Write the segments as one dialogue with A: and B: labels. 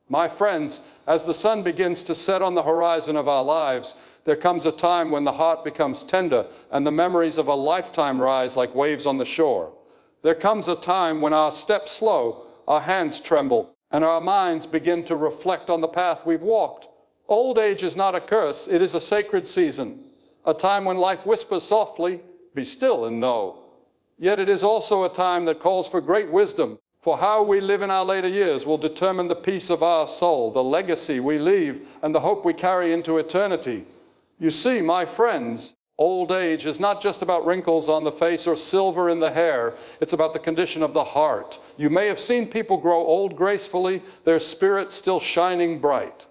A: My friends, as the sun begins to set on the horizon of our lives, there comes a time when the heart becomes tender and the memories of a lifetime rise like waves on the shore. There comes a time when our steps slow, our hands tremble, and our minds begin to reflect on the path we've walked. Old age is not a curse, it is a sacred season, a time when life whispers softly, "Be still and know." Yet it is also a time that calls for great wisdom, for how we live in our later years will determine the peace of our soul, the legacy we leave, and the hope we carry into eternity. You see, my friends, old age is not just about wrinkles on the face or silver in the hair. It's about the condition of the heart. You may have seen people grow old gracefully, their spirit still shining bright.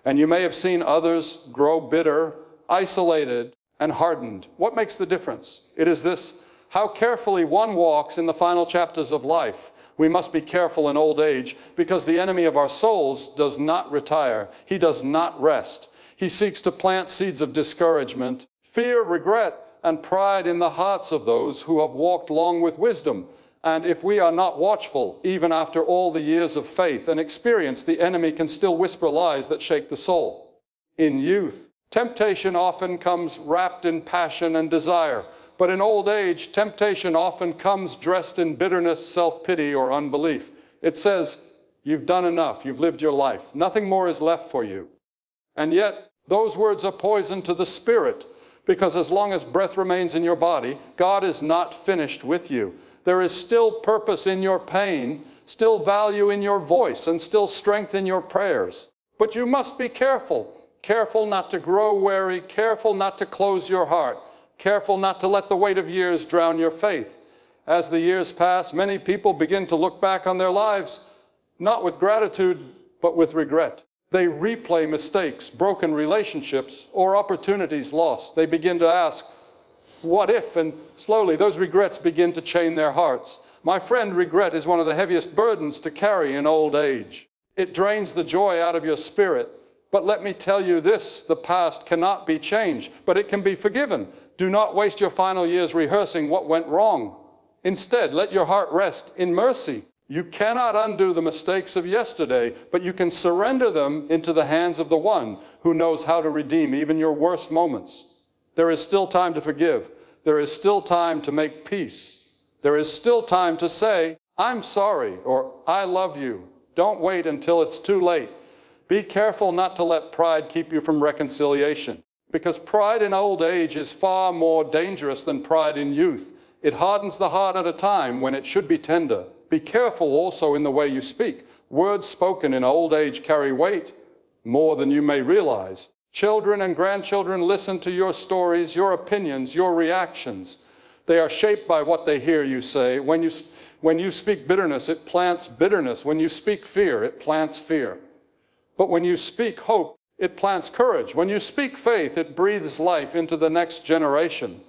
A: And you may have seen others grow bitter, isolated, and hardened. What makes the difference? It is this: how carefully one walks in the final chapters of life. We must be careful in old age because the enemy of our souls does not retire. He does not rest. He seeks to plant seeds of discouragement, fear, regret, and pride in the hearts of those who have walked long with wisdom. And if we are not watchful, even after all the years of faith and experience, the enemy can still whisper lies that shake the soul. In youth, temptation often comes wrapped in passion and desire. But in old age, temptation often comes dressed in bitterness, self-pity, or unbelief. It says, "You've done enough, you've lived your life, nothing more is left for you." And yet, those words are poison to the spirit, because as long as breath remains in your body, God is not finished with you. There is still purpose in your pain, still value in your voice, and still strength in your prayers. But you must be careful. Careful not to grow weary, careful not to close your heart, careful not to let the weight of years drown your faith. As the years pass, many people begin to look back on their lives, not with gratitude, but with regret. They replay mistakes, broken relationships, or opportunities lost. They begin to ask, what if? And slowly those regrets begin to chain their hearts. My friend, regret is one of the heaviest burdens to carry in old age. It drains the joy out of your spirit. But let me tell you this, the past cannot be changed, but it can be forgiven. Do not waste your final years rehearsing what went wrong. Instead, let your heart rest in mercy. You cannot undo the mistakes of yesterday, but you can surrender them into the hands of the one who knows how to redeem even your worst moments. There is still time to forgive. There is still time to make peace. There is still time to say, "I'm sorry," or "I love you." Don't wait until it's too late. Be careful not to let pride keep you from reconciliation, because pride in old age is far more dangerous than pride in youth. It hardens the heart at a time when it should be tender. Be careful also in the way you speak. Words spoken in old age carry weight, more than you may realize. Children and grandchildren listen to your stories, your opinions, your reactions. They are shaped by what they hear you say. When you speak bitterness, it plants bitterness. When you speak fear, it plants fear. But when you speak hope, it plants courage. When you speak faith, it breathes life into the next generation.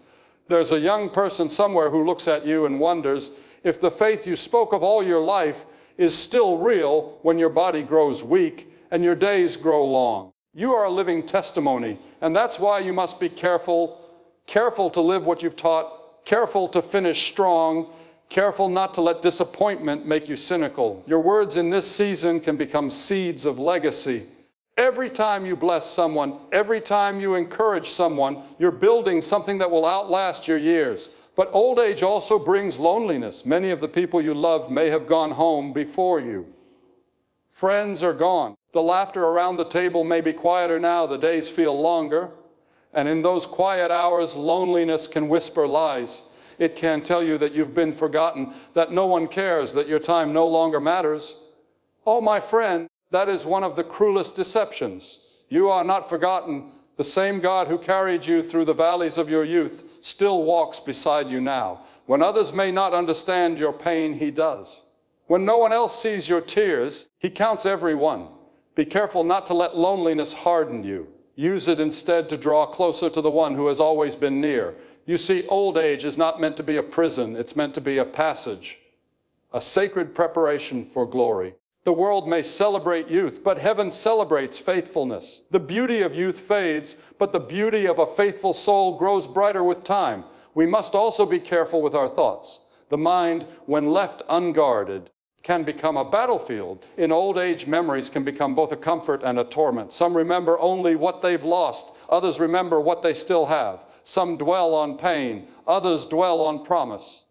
A: There's a young person somewhere who looks at you and wonders if the faith you spoke of all your life is still real when your body grows weak and your days grow long. You are a living testimony, and that's why you must be careful to live what you've taught, careful to finish strong, careful not to let disappointment make you cynical. Your words in this season can become seeds of legacy. Every time you bless someone, every time you encourage someone, you're building something that will outlast your years. But old age also brings loneliness. Many of the people you loved may have gone home before you. Friends are gone. The laughter around the table may be quieter now, the days feel longer. And in those quiet hours, loneliness can whisper lies. It can tell you that you've been forgotten, that no one cares, that your time no longer matters. Oh, my friend, that is one of the cruelest deceptions. You are not forgotten. The same God who carried you through the valleys of your youth still walks beside you now. When others may not understand your pain, He does. When no one else sees your tears, He counts every one. Be careful not to let loneliness harden you. Use it instead to draw closer to the one who has always been near. You see, old age is not meant to be a prison. It's meant to be a passage, a sacred preparation for glory. The world may celebrate youth, but heaven celebrates faithfulness. The beauty of youth fades, but the beauty of a faithful soul grows brighter with time. We must also be careful with our thoughts. The mind, when left unguarded, can become a battlefield. In old age, memories can become both a comfort and a torment. Some remember only what they've lost. Others remember what they still have. Some dwell on pain. Others dwell on promise.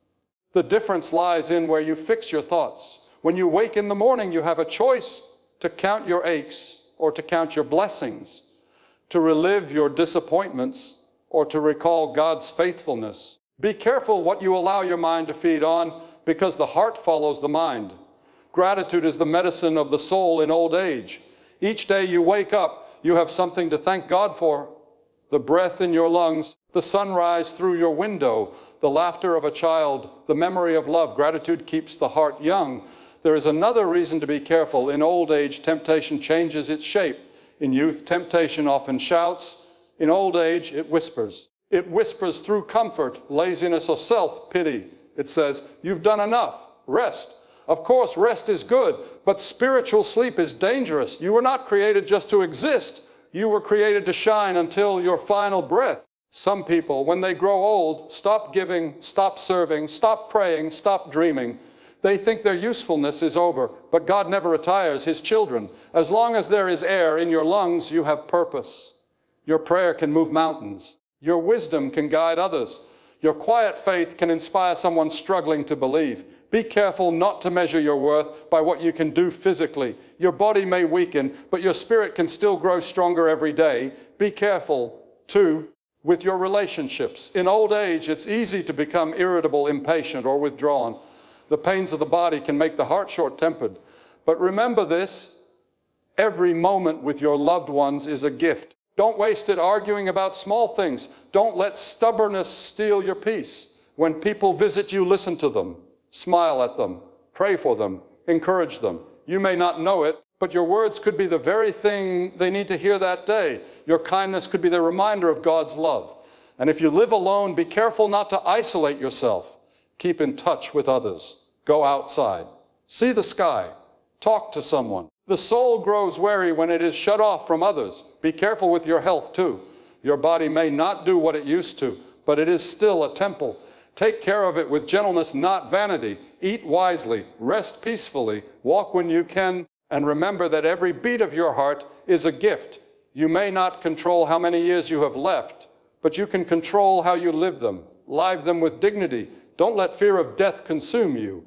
A: The difference lies in where you fix your thoughts. When you wake in the morning, you have a choice to count your aches or to count your blessings, to relive your disappointments or to recall God's faithfulness. Be careful what you allow your mind to feed on, because the heart follows the mind. Gratitude is the medicine of the soul in old age. Each day you wake up, you have something to thank God for. The breath in your lungs, the sunrise through your window, the laughter of a child, the memory of love. Gratitude keeps the heart young. There is another reason to be careful. In old age, temptation changes its shape. In youth, temptation often shouts. In old age, it whispers. It whispers through comfort, laziness, or self-pity. It says, "You've done enough. Rest." Of course, rest is good, but spiritual sleep is dangerous. You were not created just to exist. You were created to shine until your final breath. Some people, when they grow old, stop giving, stop serving, stop praying, stop dreaming. They think their usefulness is over, but God never retires His children. As long as there is air in your lungs, you have purpose. Your prayer can move mountains. Your wisdom can guide others. Your quiet faith can inspire someone struggling to believe. Be careful not to measure your worth by what you can do physically. Your body may weaken, but your spirit can still grow stronger every day. Be careful, too, with your relationships. In old age, it's easy to become irritable, impatient, or withdrawn. The pains of the body can make the heart short-tempered. But remember this, every moment with your loved ones is a gift. Don't waste it arguing about small things. Don't let stubbornness steal your peace. When people visit you, listen to them. Smile at them. Pray for them. Encourage them. You may not know it, but your words could be the very thing they need to hear that day. Your kindness could be the reminder of God's love. And if you live alone, be careful not to isolate yourself. Keep in touch with others. Go outside. See the sky. Talk to someone. The soul grows weary when it is shut off from others. Be careful with your health too. Your body may not do what it used to, but it is still a temple. Take care of it with gentleness, not vanity. Eat wisely, rest peacefully, walk when you can, and remember that every beat of your heart is a gift. You may not control how many years you have left, but you can control how you live them. Live them with dignity. Don't let fear of death consume you.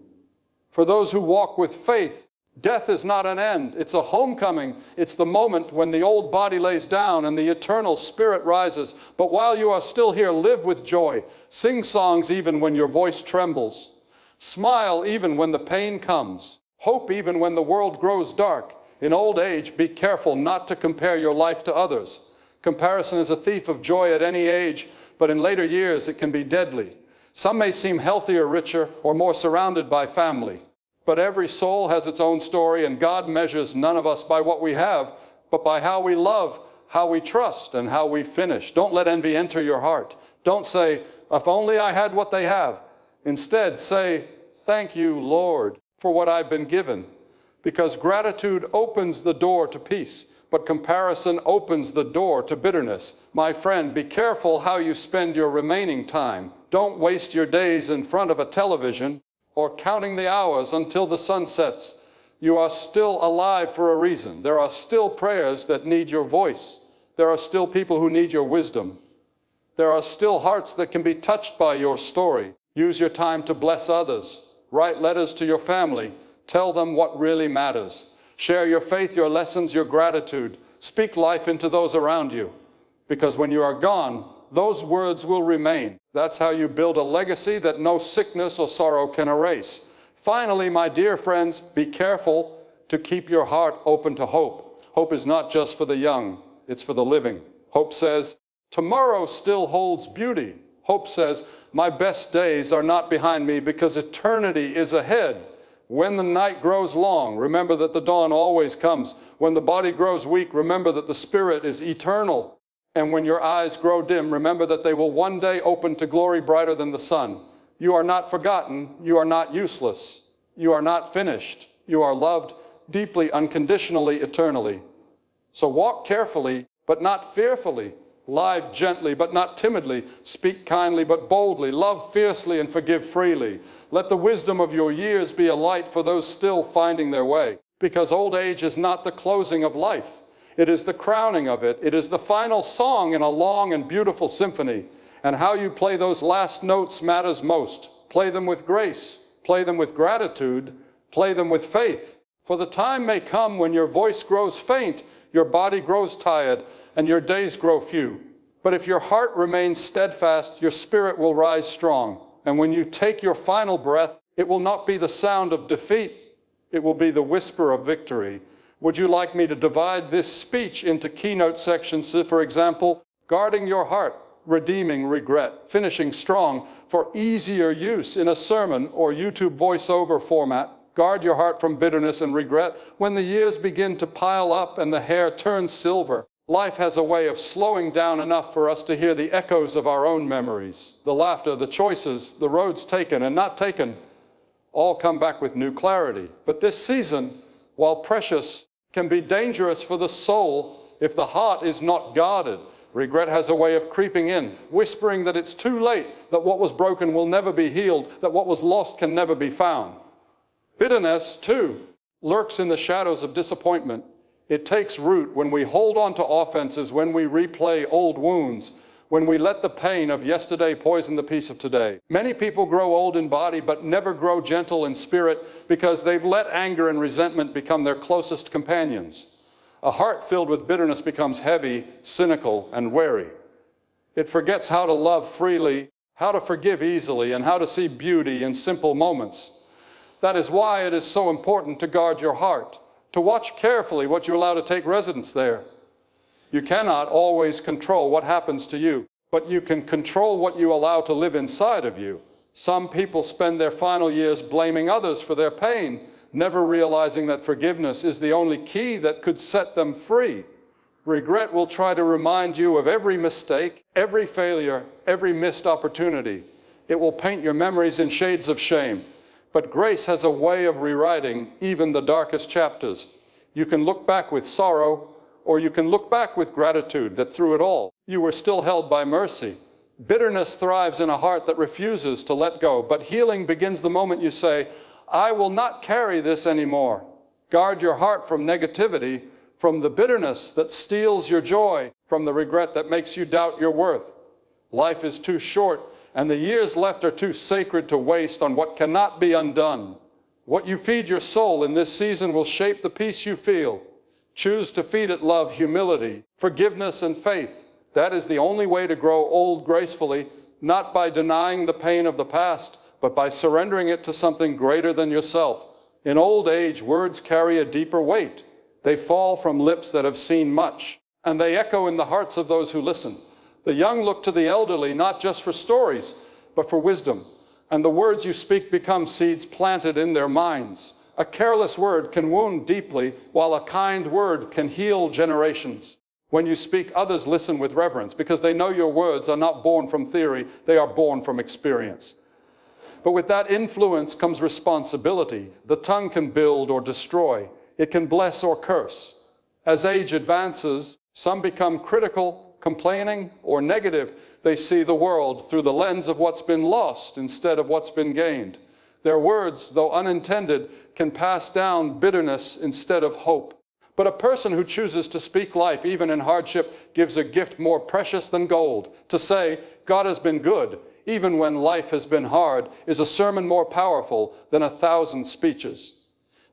A: For those who walk with faith, death is not an end. It's a homecoming. It's the moment when the old body lays down and the eternal spirit rises. But while you are still here, live with joy. Sing songs even when your voice trembles. Smile even when the pain comes. Hope even when the world grows dark. In old age, be careful not to compare your life to others. Comparison is a thief of joy at any age, but in later years it can be deadly. Some may seem healthier, richer, or more surrounded by family. But every soul has its own story, and God measures none of us by what we have, but by how we love, how we trust, and how we finish. Don't let envy enter your heart. Don't say, "If only I had what they have." Instead, say, "Thank you, Lord, for what I've been given." Because gratitude opens the door to peace, but comparison opens the door to bitterness. My friend, be careful how you spend your remaining time. Don't waste your days in front of a television or counting the hours until the sun sets. You are still alive for a reason. There are still prayers that need your voice. There are still people who need your wisdom. There are still hearts that can be touched by your story. Use your time to bless others. Write letters to your family. Tell them what really matters. Share your faith, your lessons, your gratitude. Speak life into those around you. Because when you are gone, those words will remain. That's how you build a legacy that no sickness or sorrow can erase. Finally, my dear friends, be careful to keep your heart open to hope. Hope is not just for the young, it's for the living. Hope says, tomorrow still holds beauty. Hope says, my best days are not behind me because eternity is ahead. When the night grows long, remember that the dawn always comes. When the body grows weak, remember that the spirit is eternal. And when your eyes grow dim, remember that they will one day open to glory brighter than the sun. You are not forgotten. You are not useless. You are not finished. You are loved deeply, unconditionally, eternally. So walk carefully, but not fearfully. Lie gently, but not timidly. Speak kindly, but boldly. Love fiercely and forgive freely. Let the wisdom of your years be a light for those still finding their way. Because old age is not the closing of life. It is the crowning of it. It is the final song in a long and beautiful symphony. And how you play those last notes matters most. Play them with grace. Play them with gratitude. Play them with faith. For the time may come when your voice grows faint, your body grows tired, and your days grow few. But if your heart remains steadfast, your spirit will rise strong. And when you take your final breath, it will not be the sound of defeat. It will be the whisper of victory. Would you like me to divide this speech into keynote sections? For example, guarding your heart, redeeming regret, finishing strong for easier use in a sermon or YouTube voiceover format. Guard your heart from bitterness and regret when the years begin to pile up and the hair turns silver. Life has a way of slowing down enough for us to hear the echoes of our own memories. The laughter, the choices, the roads taken and not taken, all come back with new clarity. But this season, while precious, can be dangerous for the soul if the heart is not guarded. Regret has a way of creeping in, whispering that it's too late, that what was broken will never be healed, that what was lost can never be found. Bitterness, too, lurks in the shadows of disappointment. It takes root when we hold on to offenses, when we replay old wounds, when we let the pain of yesterday poison the peace of today. Many people grow old in body but never grow gentle in spirit because they've let anger and resentment become their closest companions. A heart filled with bitterness becomes heavy, cynical, and wary. It forgets how to love freely, how to forgive easily, and how to see beauty in simple moments. That is why it is so important to guard your heart, to watch carefully what you allow to take residence there. You cannot always control what happens to you, but you can control what you allow to live inside of you. Some people spend their final years blaming others for their pain, never realizing that forgiveness is the only key that could set them free. Regret will try to remind you of every mistake, every failure, every missed opportunity. It will paint your memories in shades of shame. But grace has a way of rewriting even the darkest chapters. You can look back with sorrow, or you can look back with gratitude that through it all, you were still held by mercy. Bitterness thrives in a heart that refuses to let go, but healing begins the moment you say, I will not carry this anymore. Guard your heart from negativity, from the bitterness that steals your joy, from the regret that makes you doubt your worth. Life is too short, and the years left are too sacred to waste on what cannot be undone. What you feed your soul in this season will shape the peace you feel. Choose to feed it love, humility, forgiveness, and faith. That is the only way to grow old gracefully, not by denying the pain of the past, but by surrendering it to something greater than yourself. In old age, words carry a deeper weight. They fall from lips that have seen much, and they echo in the hearts of those who listen. The young look to the elderly not just for stories, but for wisdom. And the words you speak become seeds planted in their minds. A careless word can wound deeply, while a kind word can heal generations. When you speak, others listen with reverence, because they know your words are not born from theory, they are born from experience. But with that influence comes responsibility. The tongue can build or destroy. It can bless or curse. As age advances, some become critical, complaining, or negative. They see the world through the lens of what's been lost instead of what's been gained. Their words, though unintended, can pass down bitterness instead of hope. But a person who chooses to speak life, even in hardship, gives a gift more precious than gold. To say, God has been good, even when life has been hard, is a sermon more powerful than 1,000 speeches.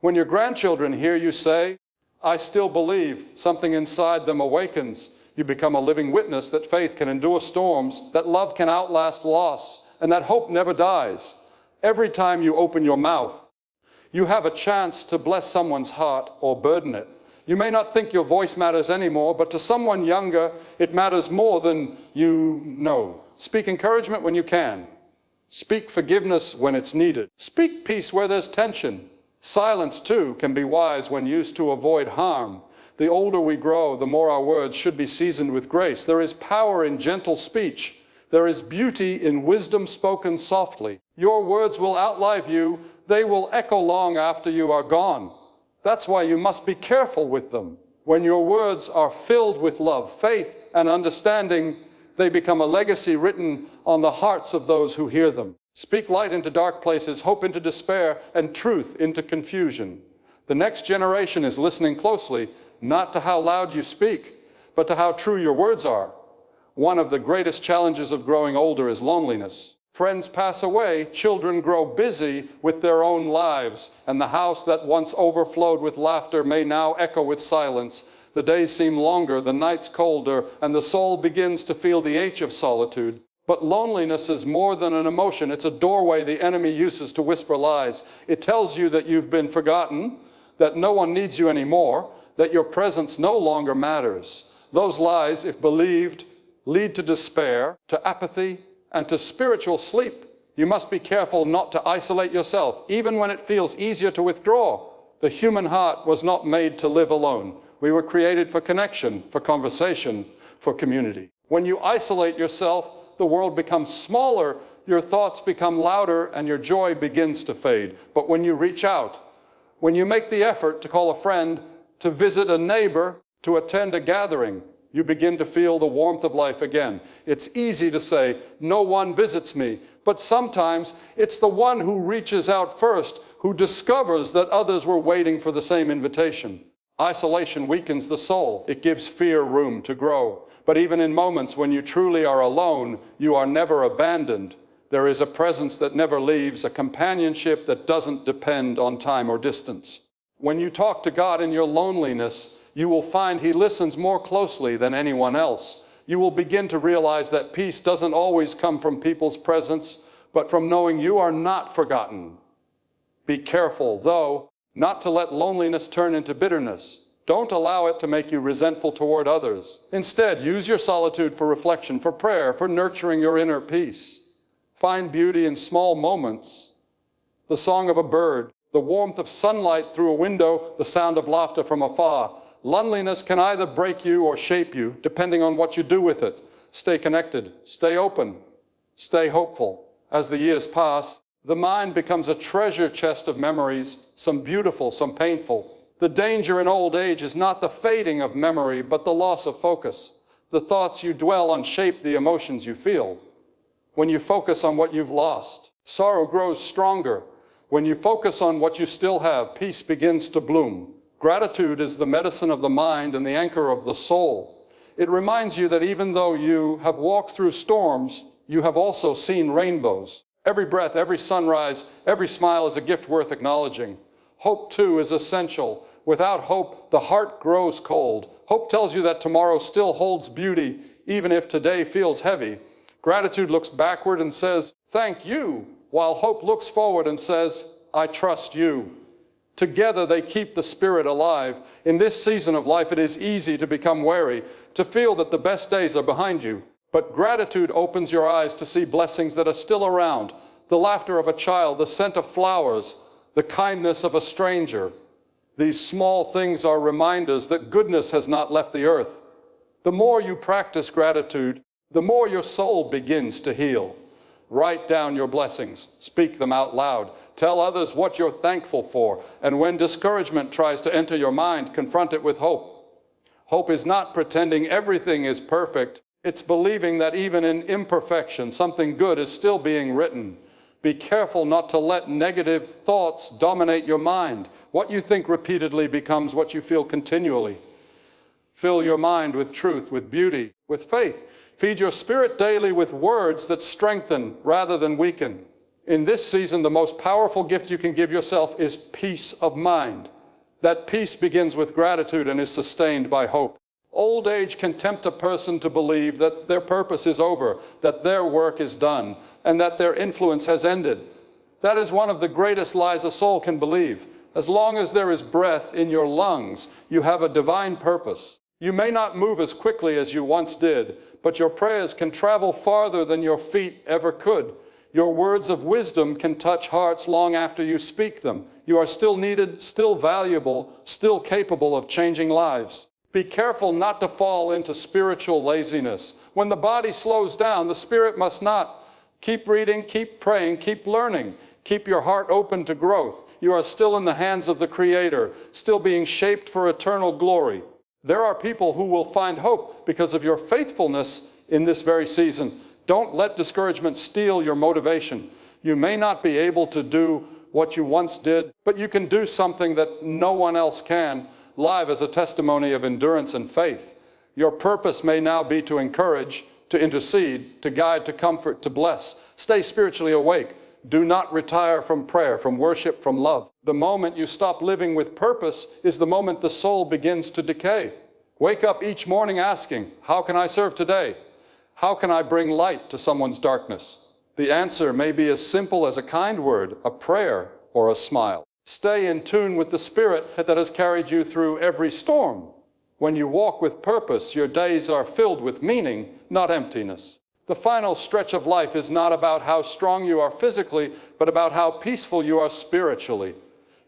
A: When your grandchildren hear you say, I still believe, something inside them awakens. You become a living witness that faith can endure storms, that love can outlast loss, and that hope never dies. Every time you open your mouth, you have a chance to bless someone's heart or burden it. You may not think your voice matters anymore, but to someone younger, it matters more than you know. Speak encouragement when you can. Speak forgiveness when it's needed. Speak peace where there's tension. Silence, too, can be wise when used to avoid harm. The older we grow, the more our words should be seasoned with grace. There is power in gentle speech. There is beauty in wisdom spoken softly. Your words will outlive you. They will echo long after you are gone. That's why you must be careful with them. When your words are filled with love, faith, and understanding, they become a legacy written on the hearts of those who hear them. Speak light into dark places, hope into despair, and truth into confusion. The next generation is listening closely, not to how loud you speak, but to how true your words are. One of the greatest challenges of growing older is loneliness. Friends pass away, children grow busy with their own lives, and the house that once overflowed with laughter may now echo with silence. The days seem longer, the nights colder, and the soul begins to feel the ache of solitude. But loneliness is more than an emotion. It's a doorway the enemy uses to whisper lies. It tells you that you've been forgotten, that no one needs you anymore, that your presence no longer matters. Those lies, if believed, lead to despair, to apathy, and to spiritual sleep. You must be careful not to isolate yourself, even when it feels easier to withdraw. The human heart was not made to live alone. We were created for connection, for conversation, for community. When you isolate yourself, the world becomes smaller, your thoughts become louder, and your joy begins to fade. But when you reach out, when you make the effort to call a friend, to visit a neighbor, to attend a gathering, you begin to feel the warmth of life again. It's easy to say, no one visits me, but sometimes it's the one who reaches out first, who discovers that others were waiting for the same invitation. Isolation weakens the soul. It gives fear room to grow. But even in moments when you truly are alone, you are never abandoned. There is a presence that never leaves, a companionship that doesn't depend on time or distance. When you talk to God in your loneliness, you will find He listens more closely than anyone else. You will begin to realize that peace doesn't always come from people's presence, but from knowing you are not forgotten. Be careful, though, not to let loneliness turn into bitterness. Don't allow it to make you resentful toward others. Instead, use your solitude for reflection, for prayer, for nurturing your inner peace. Find beauty in small moments. The song of a bird, the warmth of sunlight through a window, the sound of laughter from afar. Loneliness can either break you or shape you, depending on what you do with it. Stay connected, stay open, stay hopeful. As the years pass, the mind becomes a treasure chest of memories, some beautiful, some painful. The danger in old age is not the fading of memory, but the loss of focus. The thoughts you dwell on shape the emotions you feel. When you focus on what you've lost, sorrow grows stronger. When you focus on what you still have, peace begins to bloom. Gratitude is the medicine of the mind and the anchor of the soul. It reminds you that even though you have walked through storms, you have also seen rainbows. Every breath, every sunrise, every smile is a gift worth acknowledging. Hope, too, is essential. Without hope, the heart grows cold. Hope tells you that tomorrow still holds beauty, even if today feels heavy. Gratitude looks backward and says, "Thank you," while hope looks forward and says, "I trust you." Together they keep the spirit alive. In this season of life, it is easy to become weary, to feel that the best days are behind you. But gratitude opens your eyes to see blessings that are still around. The laughter of a child, the scent of flowers, the kindness of a stranger. These small things are reminders that goodness has not left the earth. The more you practice gratitude, the more your soul begins to heal. Write down your blessings. Speak them out loud. Tell others what you're thankful for. And when discouragement tries to enter your mind, confront it with hope. Hope is not pretending everything is perfect. It's believing that even in imperfection, something good is still being written. Be careful not to let negative thoughts dominate your mind. What you think repeatedly becomes what you feel continually. Fill your mind with truth, with beauty, with faith. Feed your spirit daily with words that strengthen rather than weaken. In this season, the most powerful gift you can give yourself is peace of mind. That peace begins with gratitude and is sustained by hope. Old age can tempt a person to believe that their purpose is over, that their work is done, and that their influence has ended. That is one of the greatest lies a soul can believe. As long as there is breath in your lungs, you have a divine purpose. You may not move as quickly as you once did, but your prayers can travel farther than your feet ever could. Your words of wisdom can touch hearts long after you speak them. You are still needed, still valuable, still capable of changing lives. Be careful not to fall into spiritual laziness. When the body slows down, the spirit must not. Keep reading, keep praying, keep learning. Keep your heart open to growth. You are still in the hands of the Creator, still being shaped for eternal glory. There are people who will find hope because of your faithfulness in this very season. Don't let discouragement steal your motivation. You may not be able to do what you once did, but you can do something that no one else can, live as a testimony of endurance and faith. Your purpose may now be to encourage, to intercede, to guide, to comfort, to bless. Stay spiritually awake. Do not retire from prayer, from worship, from love. The moment you stop living with purpose is the moment the soul begins to decay. Wake up each morning asking, how can I serve today? How can I bring light to someone's darkness? The answer may be as simple as a kind word, a prayer, or a smile. Stay in tune with the Spirit that has carried you through every storm. When you walk with purpose, your days are filled with meaning, not emptiness. The final stretch of life is not about how strong you are physically, but about how peaceful you are spiritually.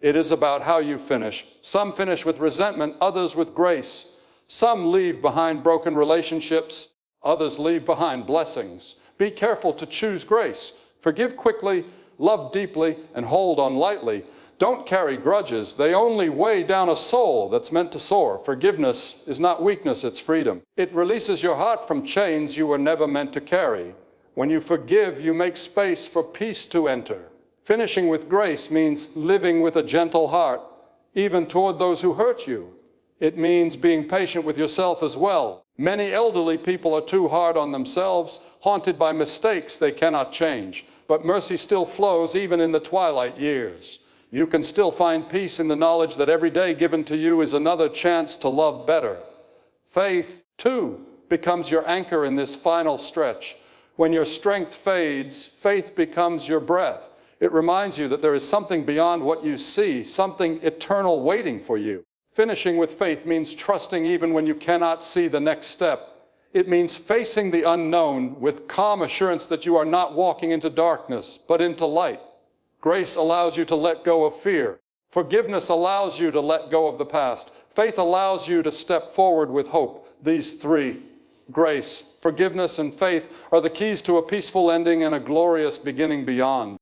A: It is about how you finish. Some finish with resentment, others with grace. Some leave behind broken relationships, others leave behind blessings. Be careful to choose grace. Forgive quickly, love deeply, and hold on lightly. Don't carry grudges. They only weigh down a soul that's meant to soar. Forgiveness is not weakness, it's freedom. It releases your heart from chains you were never meant to carry. When you forgive, you make space for peace to enter. Finishing with grace means living with a gentle heart, even toward those who hurt you. It means being patient with yourself as well. Many elderly people are too hard on themselves, haunted by mistakes they cannot change. But mercy still flows even in the twilight years. You can still find peace in the knowledge that every day given to you is another chance to love better. Faith, too, becomes your anchor in this final stretch. When your strength fades, faith becomes your breath. It reminds you that there is something beyond what you see, something eternal waiting for you. Finishing with faith means trusting even when you cannot see the next step. It means facing the unknown with calm assurance that you are not walking into darkness, but into light. Grace allows you to let go of fear. Forgiveness allows you to let go of the past. Faith allows you to step forward with hope. These three, grace, forgiveness, and faith, are the keys to a peaceful ending and a glorious beginning beyond.